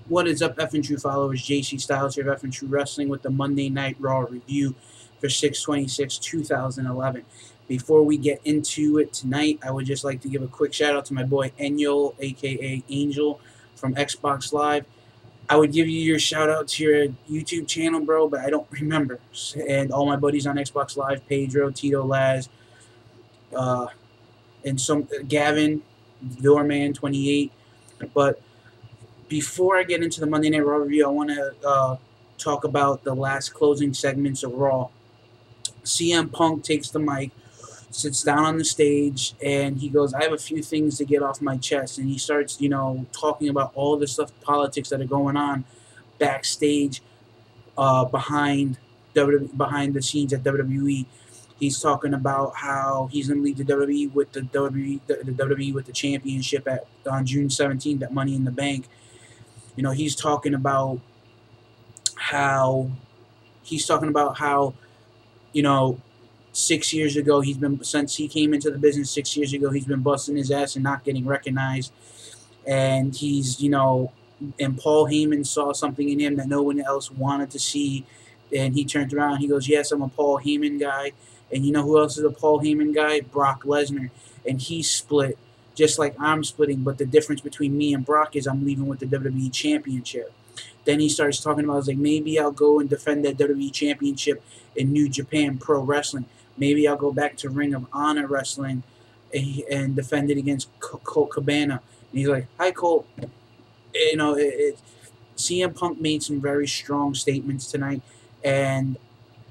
What is up, F and True followers? JC Styles here of F and True Wrestling with the Monday Night Raw review for 6/26/2011. Before we get into it tonight, I would just like to give a quick shout out to my boy Enyo, aka Angel, from Xbox Live. I would give you your shout out to your YouTube channel, bro, but I don't remember. And all my buddies on Xbox Live, Pedro, Tito, Laz, uh, and some Gavin, Doorman 28. But before I get into the Monday Night Raw review, I want to talk about the last closing segments of Raw. CM Punk takes the mic, sits down on the stage, and he goes, I have a few things to get off my chest. And he starts, talking about all the stuff, politics that are going on backstage behind the scenes at WWE. He's talking about how he's going to leave the WWE with the WWE with the championship on June 17th at Money in the Bank. He's talking about how 6 years ago since he came into the business 6 years ago, he's been busting his ass and not getting recognized. And and Paul Heyman saw something in him that no one else wanted to see. And he turned around and he goes, yes, I'm a Paul Heyman guy. And you know who else is a Paul Heyman guy? Brock Lesnar. And he's split just like I'm splitting, but the difference between me and Brock is I'm leaving with the WWE Championship. Then he starts talking about, maybe I'll go and defend that WWE Championship in New Japan Pro Wrestling. Maybe I'll go back to Ring of Honor Wrestling and defend it against Colt Cabana. And he's like, hi, Colt. CM Punk made some very strong statements tonight, and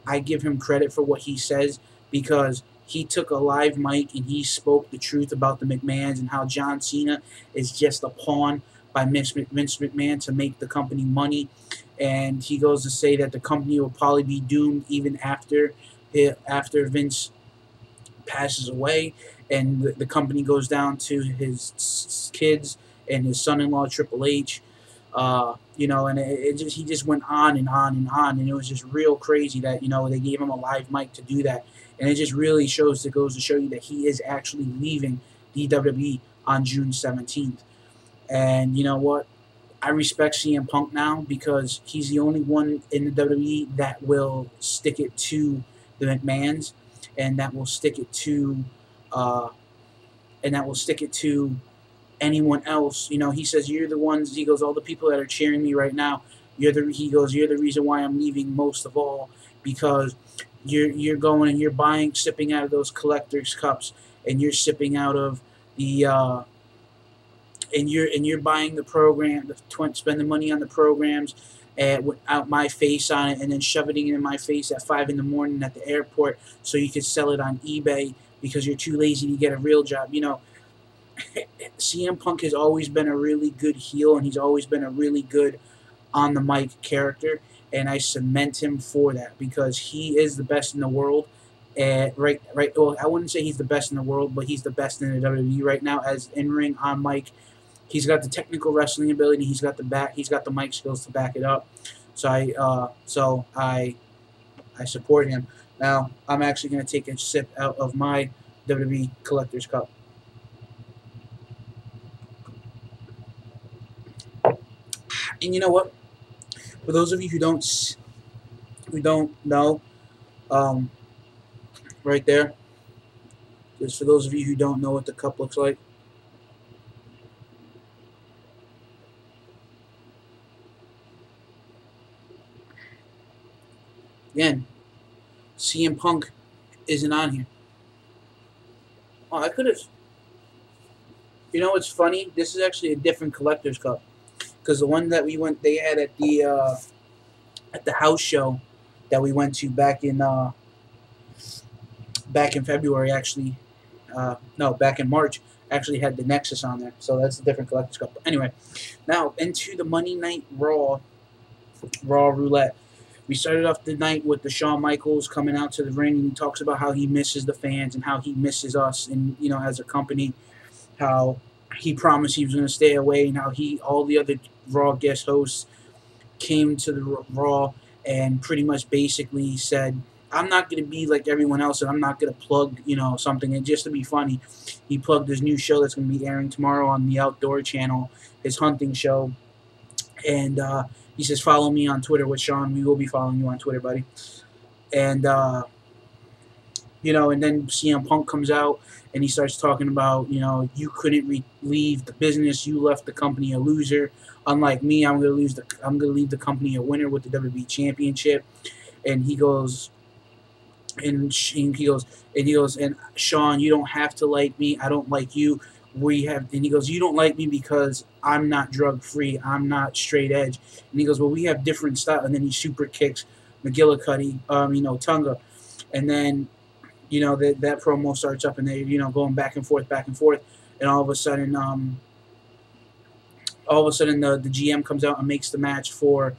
I give him credit for what he says, because he took a live mic and he spoke the truth about the McMahons and how John Cena is just a pawn by Vince McMahon to make the company money. And he goes to say that the company will probably be doomed even after Vince passes away, and the company goes down to his kids and his son-in-law Triple H. And he just went on and on and on, and it was just real crazy that they gave him a live mic to do that. And it just really goes to show you that he is actually leaving the WWE on June 17th. And you know what? I respect CM Punk now, because he's the only one in the WWE that will stick it to the McMahons, and that will stick it to anyone else. He says, you're the ones, he goes, all the people that are cheering me right now, you're the reason why I'm leaving most of all, because you're going and you're sipping out of those collector's cups, and you're sipping out of the and you're buying the program, spending money on the programs, without my face on it, and then shoving it in my face at 5 in the morning at the airport so you could sell it on eBay because you're too lazy to get a real job. CM Punk has always been a really good heel, and he's always been a really good on the mic character, and I cement him for that, because he is the best in the world. Well, I wouldn't say he's the best in the world, but he's the best in the WWE right now, as in-ring, on mic. He's got the technical wrestling ability. He's got the mic skills to back it up. So I support him. Now I'm actually going to take a sip out of my WWE Collector's Cup. And you know what? For those of you who don't know, right there, just for those of you who don't know what the cup looks like, again, CM Punk isn't on here. Oh, I could have. What's funny? This is actually a different collector's cup, because the one that they had at the house show that we went to back in February, actually, no, back in March, actually had the Nexus on there. So that's a different collector's cup. But anyway, now into the Monday Night Raw roulette. We started off the night with the Shawn Michaels coming out to the ring, and he talks about how he misses the fans and how he misses us, and as a company, how he promised he was going to stay away, and how all the other Raw guest hosts came to the Raw and pretty much basically said, I'm not going to be like everyone else, and I'm not going to plug, something. And just to be funny, he plugged his new show that's going to be airing tomorrow on the Outdoor Channel, his hunting show. And he says, follow me on Twitter with Shawn. We will be following you on Twitter, buddy. And, and then CM Punk comes out and he starts talking about, you couldn't leave the business. You left the company a loser. Unlike me, I'm gonna leave the company a winner with the WWE Championship. And he goes, and Shawn, you don't have to like me. I don't like you. And he goes, you don't like me because I'm not drug free. I'm not straight edge. And he goes, well, we have different style. And then he super kicks McGillicuddy, Tunga, and then that promo starts up and they going back and forth, and all of a sudden the GM comes out and makes the match for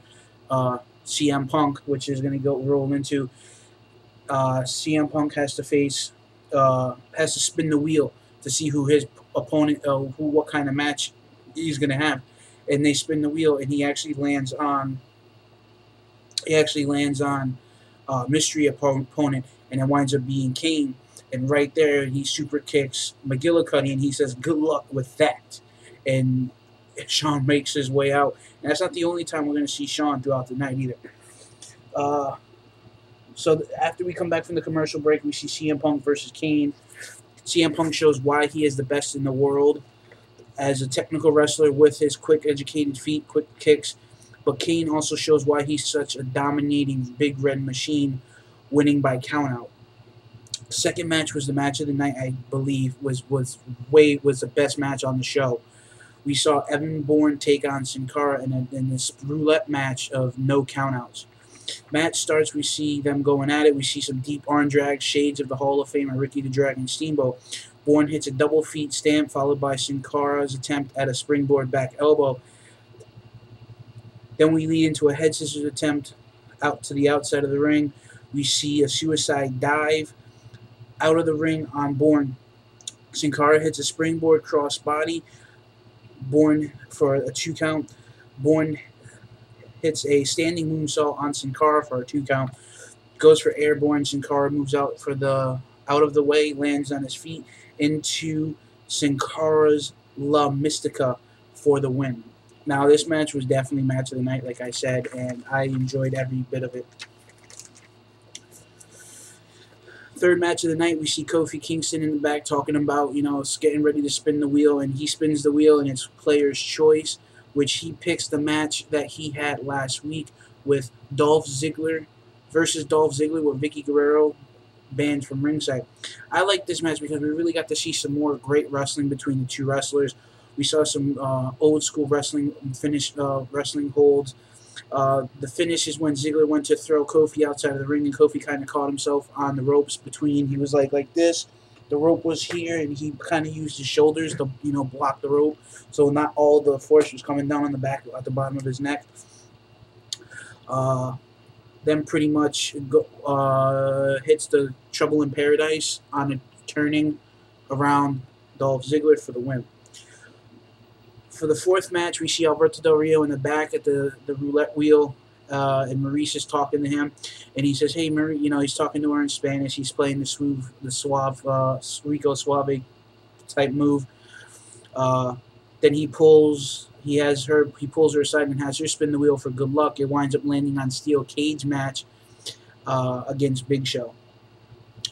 CM Punk, which is going to go roll into. CM Punk has to spin the wheel to see who his opponent, what kind of match he's going to have, and they spin the wheel, and he actually lands on mystery opponent, and it winds up being Kane. And right there, he super kicks McGillicuddy, and he says, "Good luck with that." And Shawn makes his way out. And that's not the only time we're going to see Shawn throughout the night either. So after we come back from the commercial break, we see CM Punk versus Kane. CM Punk shows why he is the best in the world as a technical wrestler with his quick, educated feet, quick kicks. But Kane also shows why he's such a dominating big red machine, winning by countout. Second match was the match of the night, I believe, was the best match on the show. We saw Evan Bourne take on Sin Cara in this roulette match of no countouts. Match starts, we see them going at it. We see some deep arm drag, shades of the Hall of Famer Ricky the Dragon Steamboat. Bourne hits a double feet stamp, followed by Sin Cara's attempt at a springboard back elbow. Then we lead into a head scissors attempt out to the outside of the ring. We see a suicide dive out of the ring on Bourne. Sin Cara hits a springboard crossbody. Bourne for a 2 count. Bourne hits a standing moonsault on Sin Cara for a 2 count. Goes for airborne. Sin Cara moves out of the way, lands on his feet into Sin Cara's La Mystica for the win. Now, this match was definitely match of the night, like I said, and I enjoyed every bit of it. Third match of the night, we see Kofi Kingston in the back talking about, getting ready to spin the wheel, and he spins the wheel, and it's player's choice, which he picks the match that he had last week with Dolph Ziggler versus Dolph Ziggler with Vicky Guerrero banned from ringside. I like this match because we really got to see some more great wrestling between the two wrestlers. We saw some old school wrestling wrestling holds. The finish is when Ziggler went to throw Kofi outside of the ring, and Kofi kind of caught himself on the ropes between. He was like this. The rope was here, and he kind of used his shoulders to block the rope, so not all the force was coming down on the back at the bottom of his neck. Then pretty much hits the Trouble in Paradise on a turning around Dolph Ziggler for the win. For the fourth match, we see Alberto Del Rio in the back at the roulette wheel, and Maurice is talking to him, and he says, "Hey, Maurice," he's talking to her in Spanish. He's playing the suave, Rico Suave type move. Then he pulls her aside and has her spin the wheel for good luck. It winds up landing on steel cage match against Big Show.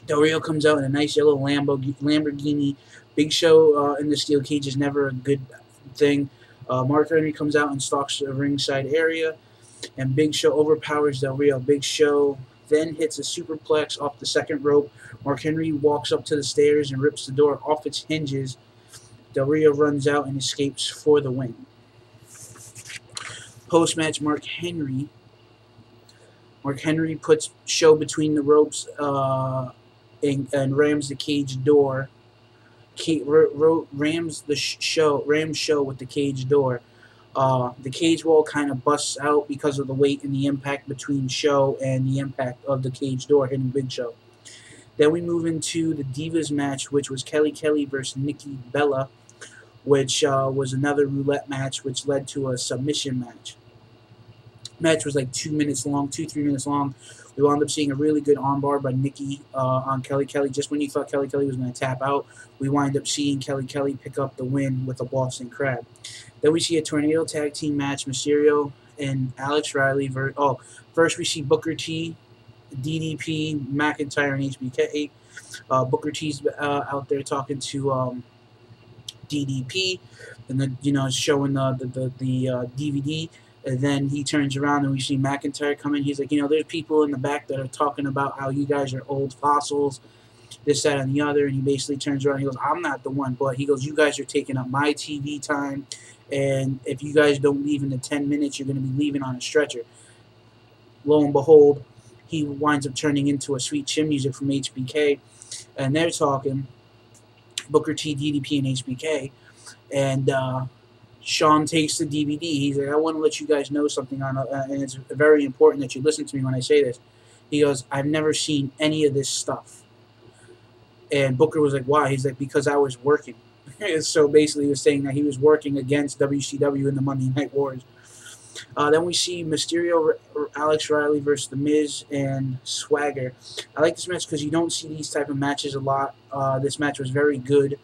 Del Rio comes out in a nice yellow Lamborghini. Big Show in the steel cage is never a good thing. Mark Henry comes out and stalks the ringside area, and Big Show overpowers Del Rio. Big Show then hits a superplex off the second rope. Mark Henry walks up to the stairs and rips the door off its hinges. Del Rio runs out and escapes for the win. Post-match, Mark Henry puts Show between the ropes and rams the cage door. Rams Show with the cage door. The cage wall kind of busts out because of the weight and the impact between Show and the impact of the cage door hitting Big Show. Then we move into the Divas match, which was Kelly versus Nikki Bella, which was another roulette match, which led to a submission match. Match was like 2 minutes long, 2-3 minutes long. We wound up seeing a really good armbar by Nikki on Kelly Kelly. Just when you thought Kelly Kelly was going to tap out, we wind up seeing Kelly Kelly pick up the win with a Boston Crab. Then we see a tornado tag team match, Mysterio and Alex Riley. First we see Booker T, DDP, McIntyre, and HBK. Booker T's out there talking to DDP, and then showing the DVD. And then he turns around and we see McIntyre come in. He's like, there's people in the back that are talking about how you guys are old fossils, this, that, and the other. And he basically turns around and he goes, I'm not the one, but he goes, you guys are taking up my TV time, and if you guys don't leave in the 10 minutes, you're going to be leaving on a stretcher. Lo and behold, he winds up turning into a Sweet Chin Music from HBK, and they're talking, Booker T, DDP, and HBK, and Shawn takes the DVD. He's like, I want to let you guys know something, and it's very important that you listen to me when I say this. He goes, I've never seen any of this stuff. And Booker was like, why? He's like, because I was working. So basically he was saying that he was working against WCW in the Monday Night Wars. Then we see Mysterio, Alex Riley versus The Miz and Swagger. I like this match because you don't see these type of matches a lot. This match was very good.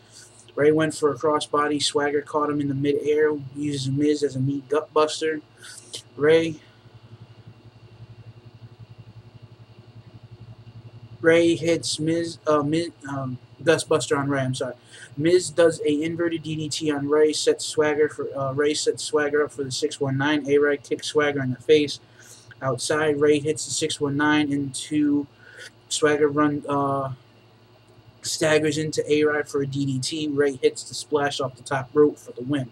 Ray went for a crossbody. Swagger caught him in the mid-air. Uses Miz as a knee gut buster. Ray hits Miz, Dust Buster on Ray. I'm sorry. Miz does a inverted DDT on Ray. Sets Swagger up for the 619. A-Ray kicks Swagger in the face. Outside, Ray hits the 619 into Swagger staggers into A-Rod for a DDT. Ray hits the splash off the top rope for the win.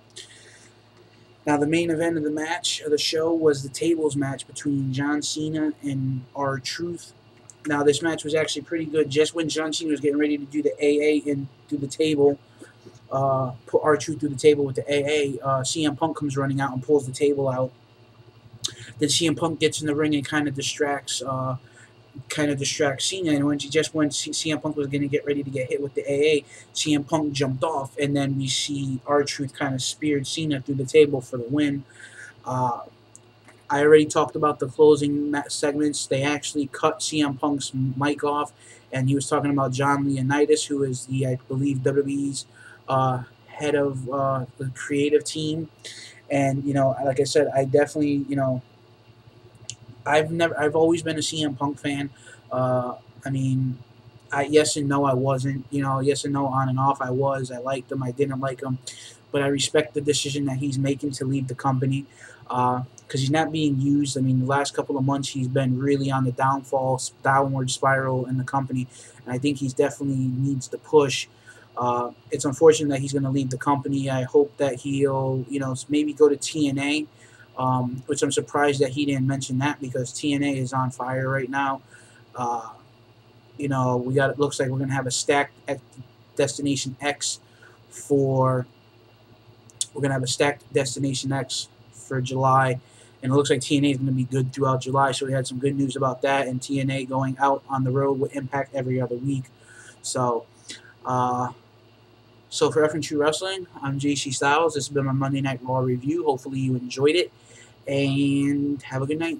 Now, the main event of the match, of the show, was the tables match between John Cena and R-Truth. Now, this match was actually pretty good. Just when John Cena was getting ready to do the AA and through the table, put R-Truth through the table with the AA, CM Punk comes running out and pulls the table out. Then CM Punk gets in the ring and kind of distracts Cena, and when CM Punk was going to get ready to get hit with the AA, CM Punk jumped off, and then we see R-Truth kind of speared Cena through the table for the win. I already talked about the closing segments. They actually cut CM Punk's mic off, and he was talking about John Laurinaitis, who is I believe, WWE's head of the creative team. And, like I said, I definitely, I've always been a CM Punk fan. I mean, yes and no, I wasn't. Yes and no, on and off, I was. I liked him. I didn't like him. But I respect the decision that he's making to leave the company because he's not being used. I mean, the last couple of months, he's been really on the downward spiral in the company. And I think he's definitely needs to push. It's unfortunate that he's going to leave the company. I hope that he'll, maybe go to TNA. Which I'm surprised that he didn't mention that because TNA is on fire right now. It looks like we're gonna have a stacked Destination X for July, and it looks like TNA is gonna be good throughout July. So we had some good news about that, and TNA going out on the road with Impact every other week. So, for F and True Wrestling, I'm JC Styles. This has been my Monday Night Raw review. Hopefully you enjoyed it. And have a good night.